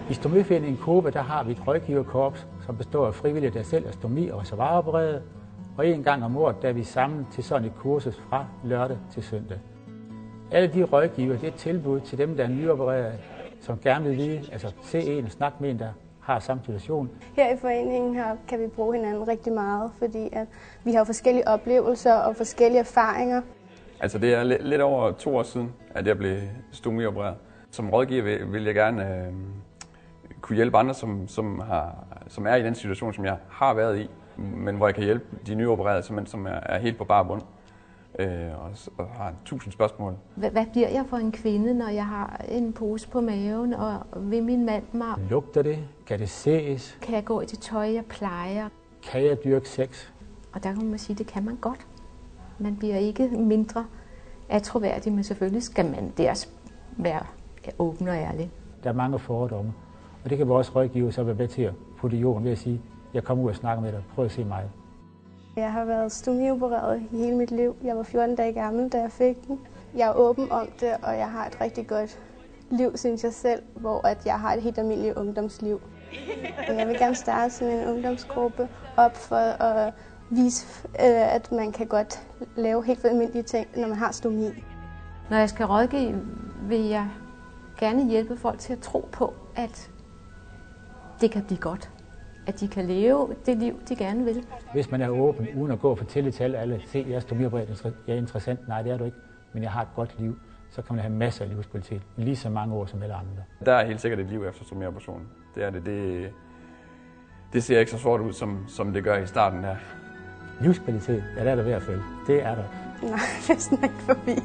I Stomiforeningen Kobe, der har vi et rådgiverkorps, som består af frivillige, der selv er stomi- og reservoiropererede. Og en gang om året, der er vi sammen til sådan et kursus fra lørdag til søndag. Alle de rådgiver, det er et tilbud til dem, der er nyopererede, som gerne vil vide, altså se en og snakke med en, der har samme situation. Her i foreningen her kan vi bruge hinanden rigtig meget, fordi at vi har forskellige oplevelser og forskellige erfaringer. Altså det er lidt over 2 år siden, at jeg blev stomiopereret. Som rådgiver vil jeg gerne kunne hjælpe andre, som er i den situation, som jeg har været i, men hvor jeg kan hjælpe de nyopererede, som er helt på bar bund og har 1000 spørgsmål. Hvad bliver jeg for en kvinde, når jeg har en pose på maven, og vil min mand mig? Lugter det? Kan det ses? Kan jeg gå i det tøj, jeg plejer? Kan jeg dyrke sex? Og der kan man sige, at det kan man godt. Man bliver ikke mindre attråværdig, men selvfølgelig skal man der være åben og ærlig. Der er mange fordomme, og det kan vores rådgiver så være med til at putte i jorden ved at sige, jeg kommer ud og snakker med dig, prøv at se mig. Jeg har været stomiopereret i hele mit liv. Jeg var 14 dage gammel, da jeg fik den. Jeg er åben om det, og jeg har et rigtig godt liv, synes jeg selv, hvor at jeg har et helt almindeligt ungdomsliv. Jeg vil gerne starte sådan en ungdomsgruppe op for at vise, at man kan godt lave helt almindelige ting, når man har stomi. Når jeg skal rådgive, vil jeg gerne hjælpe folk til at tro på, at det kan blive godt. At de kan leve det liv, de gerne vil. Hvis man er åben, uden at gå og fortælle til alle, se, jeg er stomiopereret, jeg er interessant. Nej, det er du ikke, men jeg har et godt liv. Så kan man have masser af livskvalitet, lige så mange år som alle andre. Der er helt sikkert et liv efter stomioperationen. Det er det. Det ser ikke så sort ud, som det gør i starten her. Livskvalitet, ja, det er der i hvert fald. Det er der. Nej, det er ikke forbi.